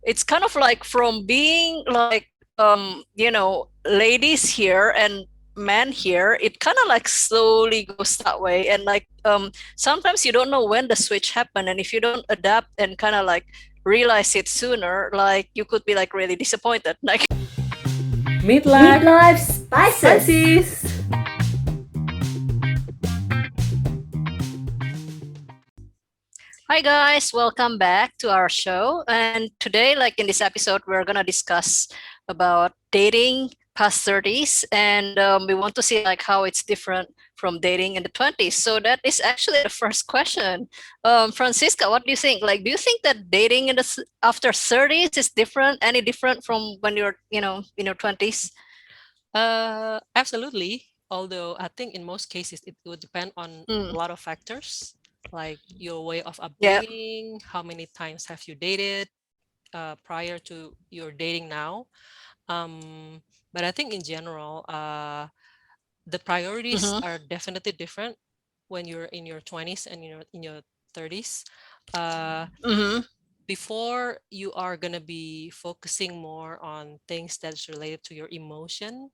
it's kind of like from being like ladies here and men here, it kind of like slowly goes that way. And like sometimes you don't know when the switch happened, and if you don't adapt and kind of like realize it sooner, like you could be like really disappointed. Like Midlife Midlife spices. spices. hi guys, welcome back to our show. And today, like in this episode, we're gonna discuss about dating past 30s, and we want to see like how it's different from dating in the 20s. So that is actually the first question. Francisca, what do you think? Like, do you think that dating after 30s is different, any different from when you're, in your 20s? Absolutely. Although I think in most cases it would depend on a Mm, lot of factors, like your way of yeah. upbringing, how many times have you dated prior to your dating now. Um, but I think in general, the priorities Mm-hmm. are definitely different when you're in your 20s and in your 30s. Uh, Mm-hmm. Before you are gonna be focusing more on things that's related to your emotion,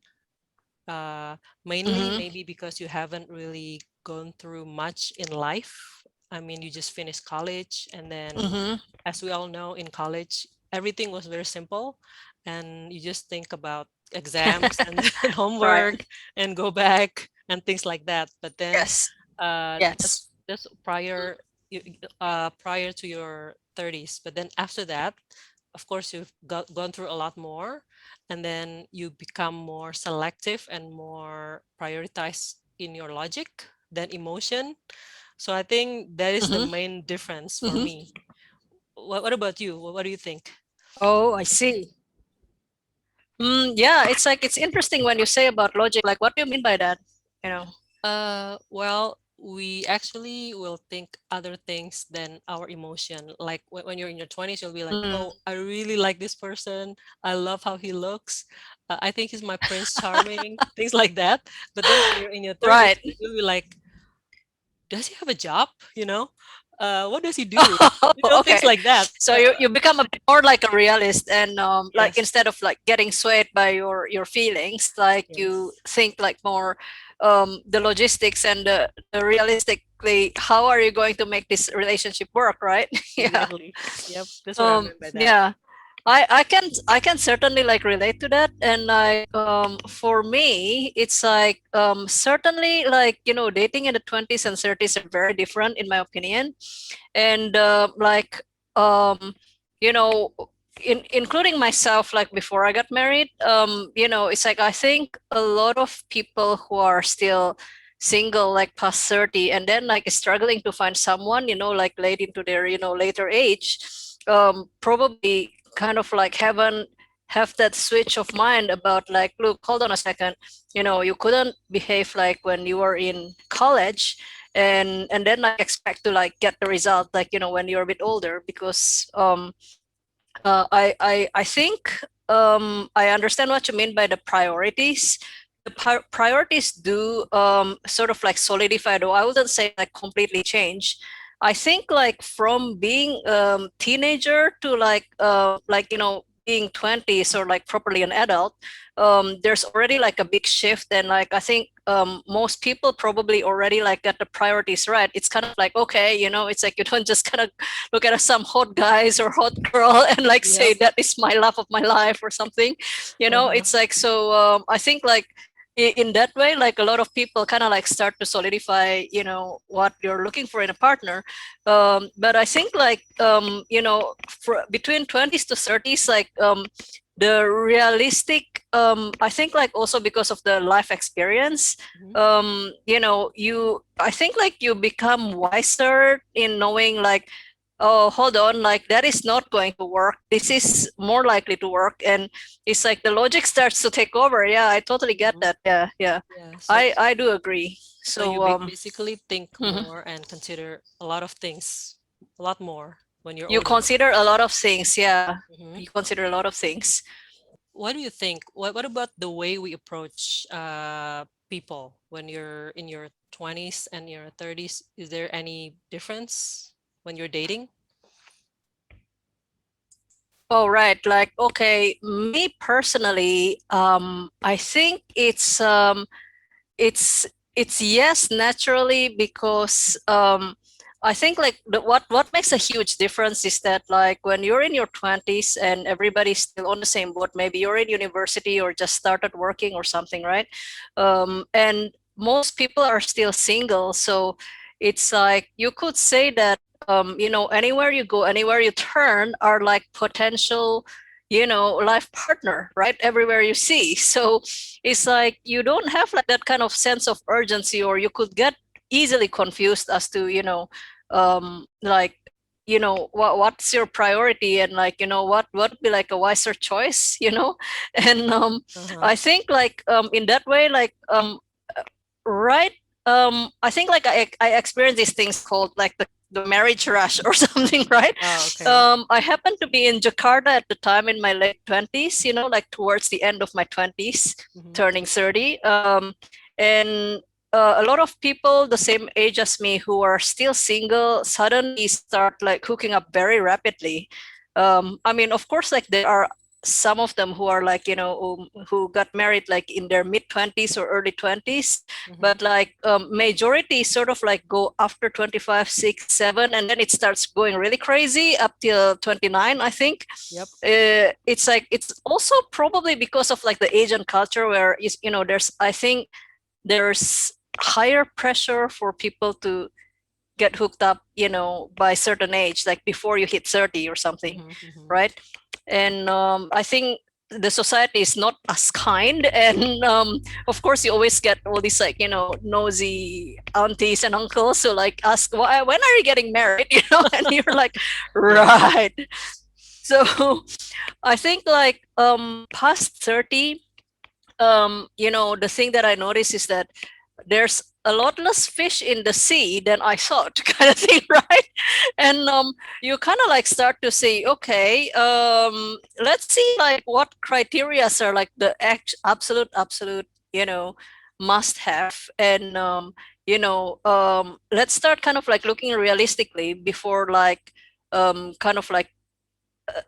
uh, mainly Mm-hmm. maybe because you haven't really gone through much in life. I mean, you just finished college, and then, Mm-hmm. as we all know, in college, everything was very simple, and you just think about exams and, and Right. homework and go back and things like that. But then, Yes. that's Yes. prior to your 30s. But then after that, of course, you've gone through a lot more, and then you become more selective and more prioritized in your logic than emotion. So I think that is the Mm-hmm. main difference for Mm-hmm. me. What about you? What do you think? Oh, I see. Yeah, it's like it's interesting when you say about logic. Like, what do you mean by that? You know. Well, we actually will think other things than our emotion. Like when you're in your 20s, you'll be like, Mm. oh, I really like this person. I love how he looks. I think he's my Prince Charming, things like that. But then when you're in your 30s, Right. you'll be like, does he have a job? What does he do? Things Okay. like that. So you become a bit more like a realist, and like Yes, instead of like getting swayed by your feelings, like you yes, think like more the logistics and the realistically, how are you going to make this relationship work, right? Yeah. exactly. Yep, that's what I meant by that. Yeah. I can certainly like relate to that. And like for me it's like certainly like dating in the 20s and 30s are very different in my opinion. And like um you know including myself, like before I got married, it's like I think a lot of people who are still single like past 30 and then like struggling to find someone, like late into their later age, probably kind of like haven't have that switch of mind about like, look, hold on a second, you couldn't behave like when you were in college and then like expect to like get the result like when you're a bit older. Because I think I understand what you mean by the priorities. The priorities do sort of like solidify, though I wouldn't say like completely change. I think like from being teenager to like being 20s or like properly an adult, there's already like a big shift. And like I think most people probably already like got the priorities right. It's kind of like, okay, it's like you don't just kind of look at some hot guys or hot girl and like say Yep. that is my love of my life or something. Uh-huh. It's like, so I think like in that way, like a lot of people kind of like start to solidify what you're looking for in a partner. But I think like between 20s to 30s, like the realistic, I think like also because of the life experience, Mhm. you I think like you become wiser in knowing like, oh, hold on, like that is not going to work, this is more likely to work. And it's like the logic starts to take over. Yeah, I totally get Mhm. that. Yeah, yeah. Yeah. I do agree. So you So basically think mhm. more and consider a lot of things, a lot more when you're You older. consider a lot of things. Yeah, Mhm. you consider a lot of things. What do you think? What about the way we approach people when you're in your 20s and your 30s? Is there any difference when you're dating? Oh, right. Like, okay, me personally, I think it's it's yes, naturally, because I think like what makes a huge difference is that like when you're in your 20s and everybody's still on the same boat, maybe you're in university or just started working or something, right? And most people are still single, so it's like you could say that anywhere you go, anywhere you turn are like potential, life partner, right? Everywhere you see. So it's like you don't have like that kind of sense of urgency, or you could get easily confused as to like what's your priority, and like what would be like a wiser choice, and Uh-huh. I think like in that way, like right, I think like I experienced these things called like the marriage rush or something, right? Oh, okay. I happened to be in Jakarta at the time in my late 20s, like towards the end of my 20s, Mm-hmm. turning 30. And a lot of people the same age as me who are still single suddenly start like hooking up very rapidly. I mean, of course, like there are some of them who are like, who got married like in their mid 20s or early 20s, Mm-hmm. but like majority sort of like go after 25, 6, 7, and then it starts going really crazy up till 29, I think. Yep. It's like it's also probably because of like the Asian culture where there's, I think there's higher pressure for people to get hooked up, by certain age, like before you hit 30 or something, Mm-hmm. Mm-hmm. right? And I think the society is not as kind, and of course you always get all these like nosy aunties and uncles who like ask, why, when are you getting married, and you're like, Yeah. right. So I think like past 30, the thing that I notice is that there's a lot less fish in the sea than I thought, kind of thing, right? And you kind of like start to say, okay, let's see like what criteria are like the absolute, must have, and let's start kind of like looking realistically before like kind of like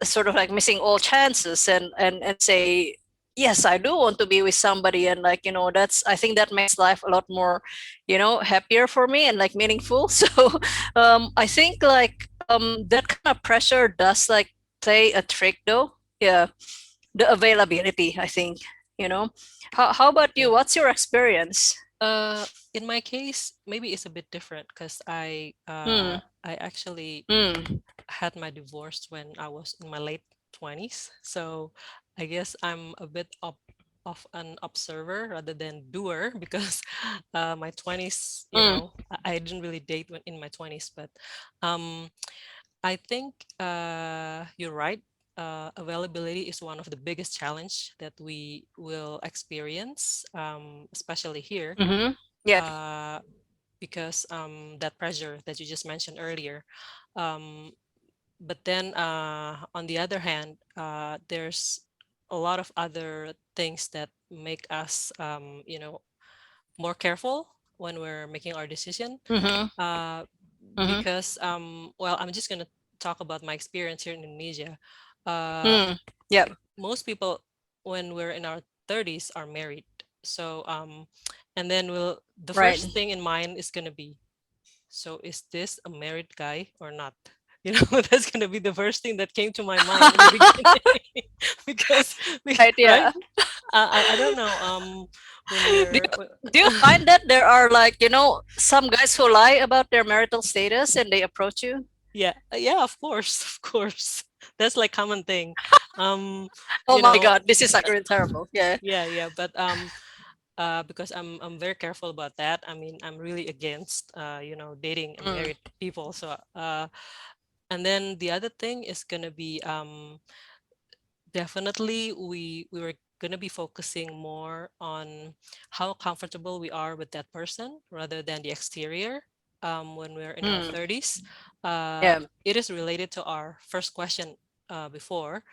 sort of like missing all chances, and say, yes, I do want to be with somebody, and like that's, I think that makes life a lot more happier for me and like meaningful. So I think like that kind of pressure does like play a trick though. Yeah, the availability, I think. you know how about you? Yeah. What's your experience? In my case, maybe it's a bit different because Hmm. I actually Hmm. had my divorce when I was in my late 20s. So I guess I'm a bit of an observer rather than doer because my 20s, Hmm. I didn't really date when in my 20s, but um, I think you're right. Availability is one of the biggest challenge that we will experience, especially here, Mm-hmm. Yeah. uh, because that pressure that you just mentioned earlier. Um, but then on the other hand, there's a lot of other things that make us, more careful when we're making our decision. Mm-hmm. Uh, Mm-hmm. because, well, I'm just going to talk about my experience here in Indonesia. Uh, Hmm. Yeah. Most people, when we're in our 30s, are married. So, and then the Right. first thing in mind is going to be, so is this a married guy or not? You know, that's going to be the first thing that came to my mind in the beginning because, Right. right? Yeah. I don't know. When do we're, you, do you find that there are like some guys who lie about their marital status and they approach you? yeah, yeah, of course, of course. That's like common thing. Um, Oh you my know, god, this is like really terrible. Yeah. yeah, yeah, but because I'm very careful about that. I mean, I'm really against dating Mm, unmarried people. So and then the other thing is gonna be definitely we were gonna be focusing more on how comfortable we are with that person rather than the exterior. When we're in our mm, 30s, yeah. it is related to our first question before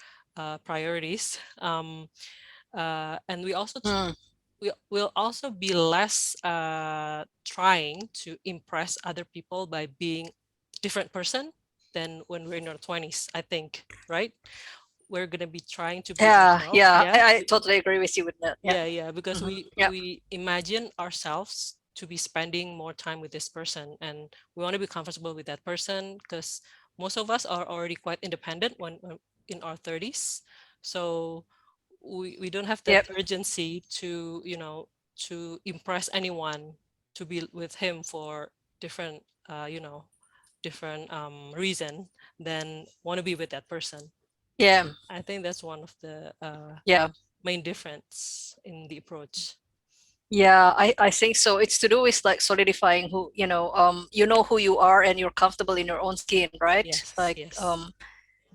priorities. And we also Mm, we will also be less trying to impress other people by being different person than when we're in our 20s, I think, right? we're gonna be trying to be Yeah, ourselves. yeah, Yeah, I totally agree with you with that. Yeah. yeah, because Hmm. we Yeah. we imagine ourselves to be spending more time with this person, and we want to be comfortable with that person because most of us are already quite independent when in our 30s. So we don't have that Yep. urgency to, to impress anyone, to be with him for different, different reason than want to be with that person. Yeah. I think that's one of the Yeah. main difference in the approach. Yeah, I think so. It's to do with like solidifying who, you know who you are and you're comfortable in your own skin, right? Yes, Like yes.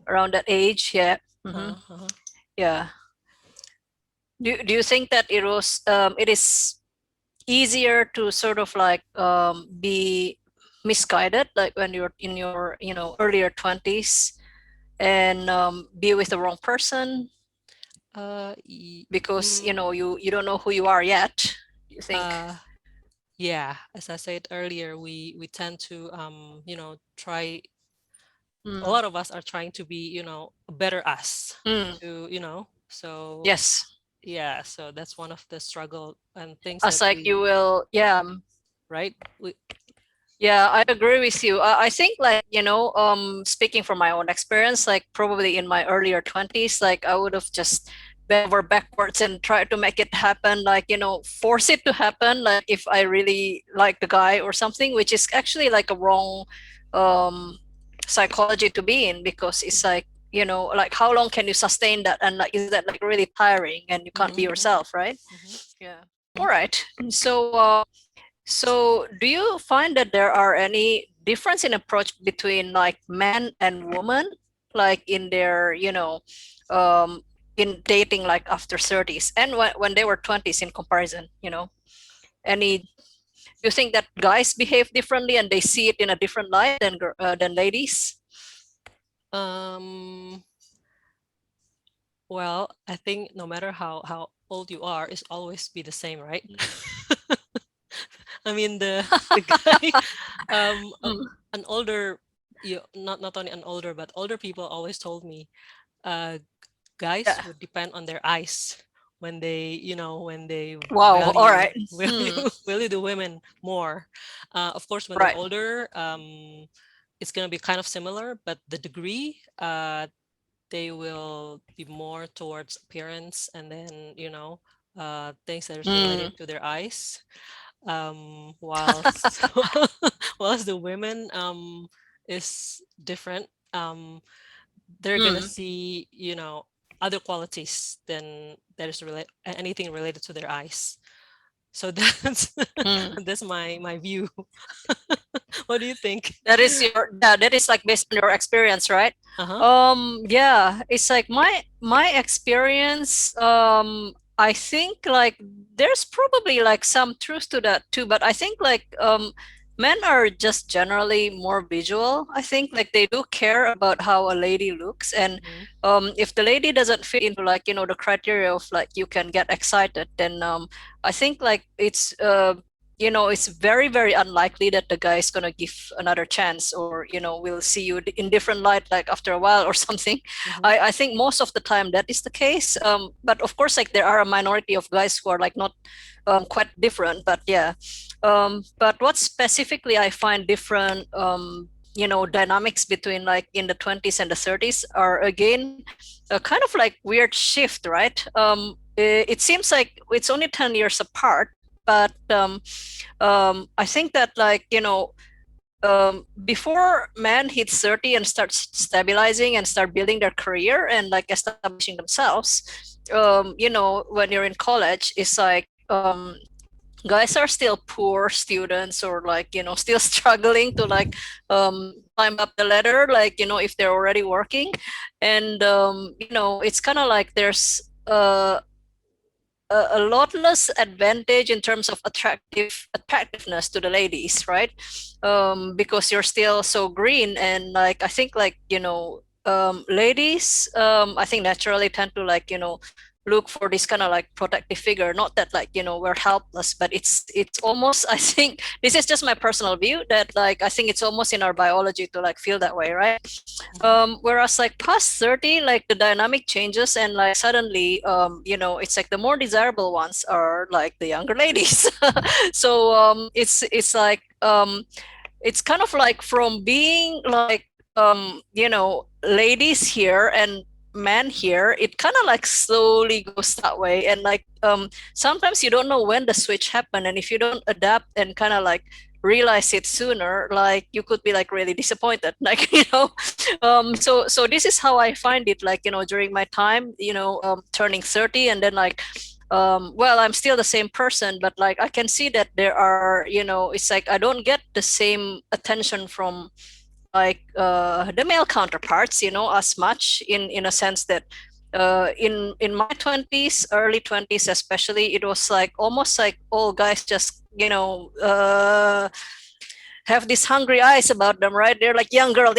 around that age, yeah. Hmm. Uh-huh. Yeah. Do you think that it is easier to sort of like be misguided like when you're in your, earlier 20s and be with the wrong person Y- because, mm, you don't know who you are yet, you think? uh, yeah, as I said earlier, we tend to try. A Mm. lot of us are trying to be, a better us. Mm. To so Yes. yeah, so that's one of the struggle and things As that like you we, will, yeah. right, we. Yeah, I agree with you. I think like, speaking from my own experience, like probably in my earlier 20s, like I would have just bent over backwards and tried to make it happen, like, force it to happen, like if I really like the guy or something, which is actually like a wrong um psychology to be in because it's like, like how long can you sustain that? And like, is that like really tiring and you can't be Mhm, yourself, right? mhm. Yeah. All right. So, do you find that there are any difference in approach between like man and woman, like in their, um, in dating like after 30s and when they were 20s in comparison, any, do you think that guys behave differently and they see it in a different light than ladies? um well, I think no matter how old you are, it's always be the same, right? I mean, the guy, um uh, Mm, an older, not only an older, but older people always told me, uh guys yeah. would depend on their eyes when they, when they Wow. All value right. value Hmm. value the women more. Of course, when they're Right. older, it's gonna be kind of similar, but the degree, they will be more towards appearance, and then, things that is related Mm, to their eyes. Whilst whilst the women, is different. They're gonna mm, see, other qualities than that is anything related to their eyes. So that's mm. that's my view. What do you think? That is your, yeah, that is like based on your experience, right? Uh-huh. Yeah, it's like my experience. I think like there's probably like some truth to that too, but I think like men are just generally more visual. I think like they do care about how a lady looks, and Mhm, if the lady doesn't fit into like, the criteria of like you can get excited, then I think like it's very, very unlikely that the guy is going to give another chance, or, will see you in different light, like after a while or something. mhm, I think most of the time that is the case. But of course, like there are a minority of guys who are like not quite different, but yeah. But what specifically I find different, dynamics between like in the 20s and the 30s are again a kind of like weird shift, right? It seems like it's only 10 years apart, but I think that like before man hits 30 and starts stabilizing and start building their career and like establishing themselves, when you're in college, it's like guys are still poor students, or like still struggling to like climb up the ladder, like if they're already working. And it's kind of like there's a lot less advantage in terms of attractiveness to the ladies, right? Because you're still so green, and like I think like ladies, I think naturally tend to like look for this kind of like protective figure. Not that like, you know, we're helpless, but it's almost, I think this is just my personal view, that like I think it's almost in our biology to like feel that way, right? Whereas like past 30, like the dynamic changes, and like suddenly you know, it's like the more desirable ones are like the younger ladies. So it's like it's kind of like from being like you know, ladies here and men here, it kind of like slowly goes that way. And like sometimes you don't know when the switch happened, and if you don't adapt and kind of like realize it sooner, like you could be like really disappointed. Like, you know, so this is how I find it, like, you know, during my time, you know, turning 30, and then like well, I'm still the same person, but like I can see that there are, you know, it's like I don't get the same attention from like the male counterparts, you know, as much, in a sense that in my 20s, early 20s especially, it was like almost like all guys just, you know, have these hungry eyes about them, right? They're like young girl,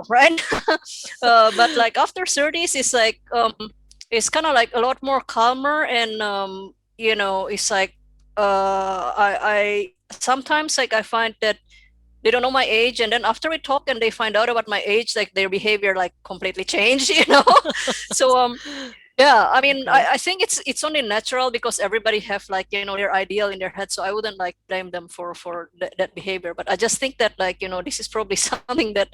right? But like after 30s, it's kind of like a lot more calmer, and you know, it's like I sometimes like I find that they don't know my age, and then after we talk and they find out about my age, like their behavior like completely changed. You know. So yeah, I mean, Okay. I think it's only natural, because everybody have like, you know, their ideal in their head, so I wouldn't like blame them for that behavior. But I just think that like, you know, this is probably something that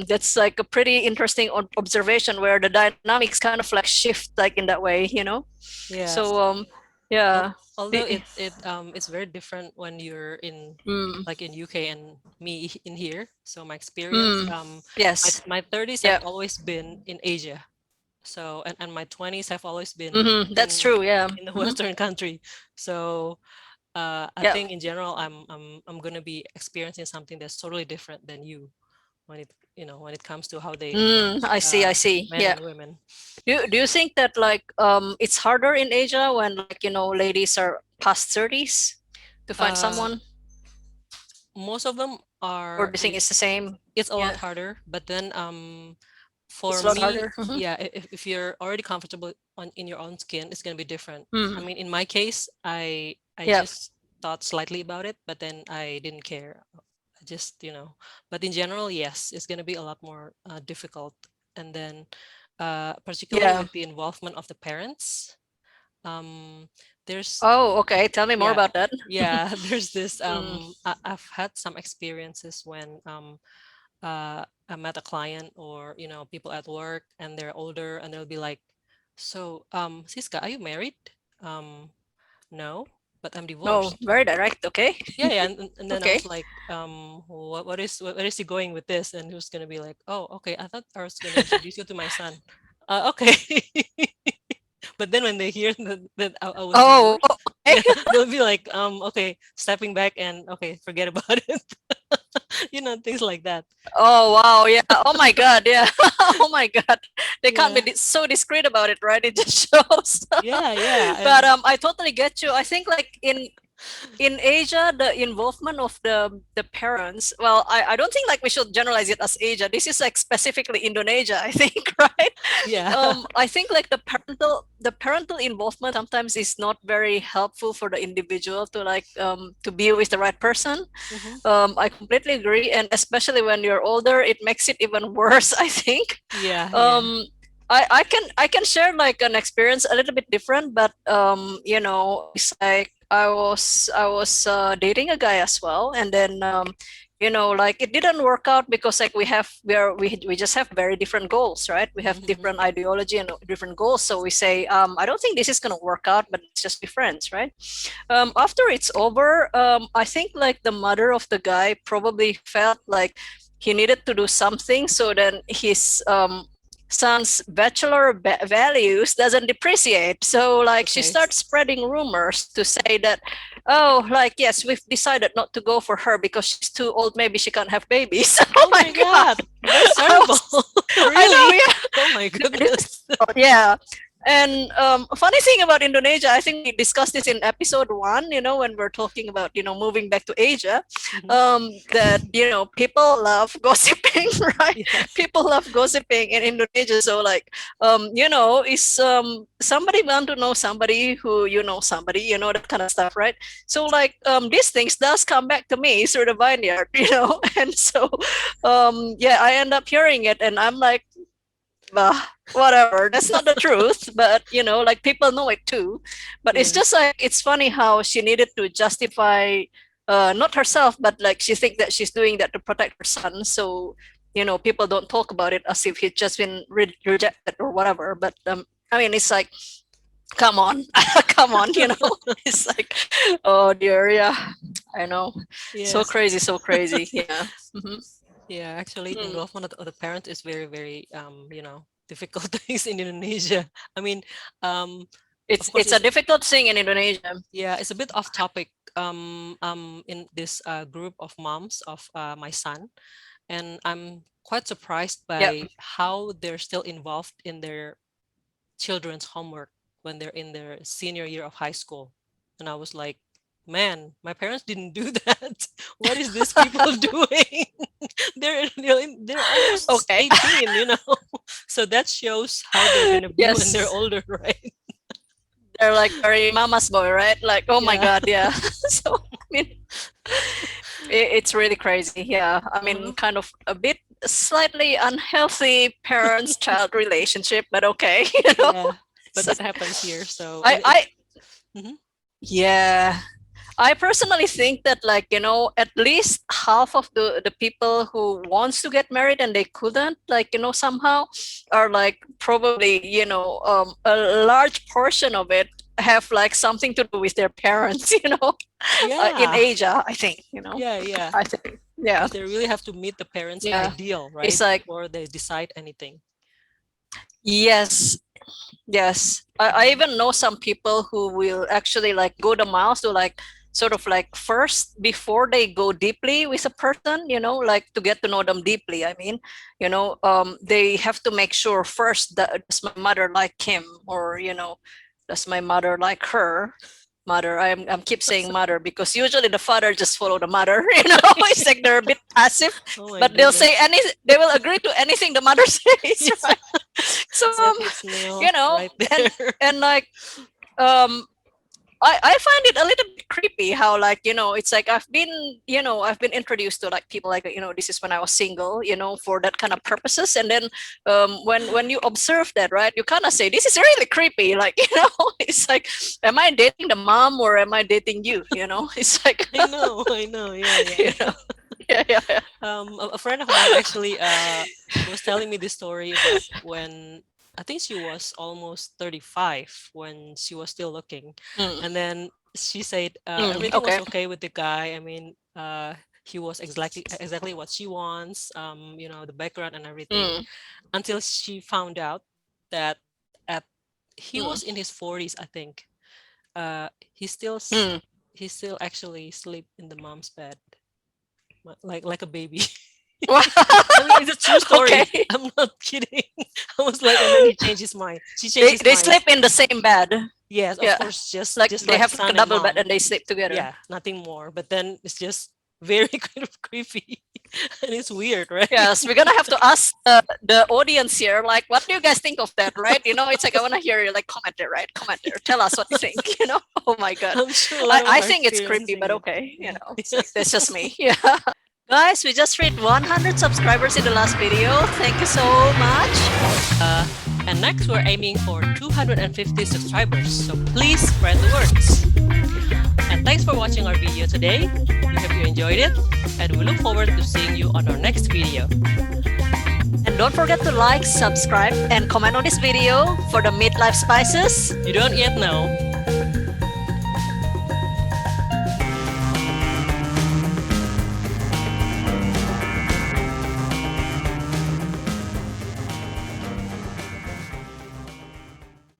that's like a pretty interesting observation, where the dynamics kind of like shift like in that way, you know. Yes. So yeah. Although it's very different when you're in, Mm, like in UK and me in here. So my experience, mm, yes. my 30s have Yeah. always been in Asia. So and my 20s have always been That's true. Yeah. in the Western country. So I Yeah. think in general I'm gonna be experiencing something that's totally different than you when it, you know, when it comes to how they approach I see. I see. men Yeah. and women. Do you think that like it's harder in Asia when like, you know, ladies are past 30s to find Uh, someone, Most of them or do are you think it's the same? it's a lot Yeah, harder, but then for it's a lot me, harder. Mhm. yeah, if you're already comfortable on in your own skin, it's gonna be different. I Mm. mean, in my case, I Yeah. just thought slightly about it, but then I didn't care. I just, you know, but in general, yes, it's gonna be a lot more difficult. And then particularly Yeah. with the involvement of the parents, um there's Oh, okay. Tell me more yeah, about that. yeah, there's this Mm. I've had some experiences when I met a client, or you know, people at work and they're older and they'll be like, so Siska, are you married? um no, but I'm No, divorced. very direct. Okay. Yeah, yeah, and then I Okay. was like, what is he going with this? And he was gonna be like, oh, okay, I thought I was gonna introduce you to my son. Okay. But then when they hear that I was Oh, divorced, okay. yeah, they'll be like, okay, stepping back and okay, forget about it. You know, things like that. Oh, wow. Yeah. Oh my God. Yeah. Oh my God. They can't be Yeah, so discreet about it, right? It just shows. yeah, yeah, But and I totally get you. I think like in Asia, the involvement of the parents, well, I don't think like we should generalize it as Asia. This is like specifically Indonesia, I think, right? yeah. I think like the parental involvement sometimes is not very helpful for the individual to like to be with the right person. Hmm. I completely agree, and especially when you're older, it makes it even worse, I think. Yeah, yeah. um I can share like an experience a little bit different, but you know, it's like I was dating a guy as well, and then you know, like it didn't work out because like we just have very different goals, right? We have Hmm. different ideology and different goals, so we say I don't think this is going to work out, but let's just be friends, right? After it's over, I think like the mother of the guy probably felt like he needed to do something so then his son's values doesn't depreciate. So like she Okay. starts spreading rumors to say that, oh, like yes, we've decided not to go for her because she's too old. Maybe she can't have babies. Oh Oh my my god! God, that's I, terrible. was, I know, Really? yeah. Oh my This- goodness. yeah. And funny thing about Indonesia, I think we discussed this in episode 1, when we're talking about, moving back to Asia, that, people love gossiping, right? Yes. People love gossiping in Indonesia. So like, is somebody want to know somebody who, somebody, that kind of stuff, right? So like, these things does come back to me through the vineyard, and so, yeah, I end up hearing it and I'm like, whatever, that's not the truth, but like people know it too. But it's Yeah. just like, it's funny how she needed to justify, not herself, but like she think that she's doing that to protect her son, so people don't talk about it as if he's just been rejected or whatever. But I mean, it's like, come on. Come on, it's like, oh dear, yeah, I know. So Yes. crazy, so crazy. Yeah. Mhm. Yeah, actually, the Mm. involvement of the parent is very, very, difficult things in Indonesia. I mean, of course, It's a difficult thing in Indonesia. yeah, it's a bit off topic. In this group of moms of my son, and I'm quite surprised Yep. by how they're still involved in their children's homework when they're in their senior year of high school. And I was like, man, my parents didn't do that. What is this people doing? They're almost Okay. 18, So that shows how they're gonna be when they're Yes. older, right? They're like very mama's boy, right? Like, oh my Yeah. God, yeah. So, I mean, it's really crazy. Yeah. I mean, Uh-huh. kind of a bit slightly unhealthy parents-child relationship, but okay, Yeah. But So, it happens here. So I, I, Mhm. yeah. I personally think that, like, at least half of the people who wants to get married and they couldn't, like, somehow are like probably, a large portion of it have like something to do with their parents, in Yeah. Asia, I think, Yeah, yeah. I think, yeah, Because they really have to meet the parents' yeah. ideal, It's right? like, Before they decide anything. yes, yes. I even know some people who will actually like go the miles to like sort of like first before they go deeply with a person, like to get to know them deeply. I mean, they have to make sure first that does my mother like him, or does my mother like her. Mother, I'm keep saying mother because usually the father just follow the mother, it's like they're a bit passive, Oh my but they'll say goodness. they will agree to anything the mother says, Yes. right? So That hits nail right and there. like um I find it a little bit creepy how, like, it's like I've been introduced to like people like, this is when I was single, for that kind of purposes. And then when you observe that, right, you kind of say, this is really creepy. Like, it's like, am I dating the mom or am I dating you? It's like, I know. Yeah, you yeah. know, yeah, yeah, yeah. A friend of mine actually was telling me this story about when I think she was almost 35 when she was still looking. Mm, And then she said everything was okay. okay with the guy. I mean, he was exactly what she wants, the background and everything, Mm, until she found out that at he mm, was in his 40s, I think. He still mm. he still actually sleep in the mom's bed, like a baby. I mean, it's a true Okay. story. I'm not kidding. I was like, and then he changed his mind. She changed his They mind. sleep in the same bed. Yes, of Yeah. course, just Like just they like have like a son and double bed mom. and they sleep together. Yeah, nothing more. But then it's just very kind of creepy, and it's weird, right? Yes, we're gonna have to ask the audience here, like, what do you guys think of that, right? It's like I want to hear you, like, comment there, right? Comment there. Tell us what you think. Oh my God, I'm sure a lot of them I are think it's creepy, experiencing but it. okay, Yeah. it's like that's just me. Yeah, guys, we just reached 100 subscribers in the last video. Thank you so much. And next, we're aiming for 250 subscribers. So please spread the words. And thanks for watching our video today. We hope you enjoyed it, and we look forward to seeing you on our next video. And don't forget to like, subscribe, and comment on this video for the midlife spices. You don't yet know,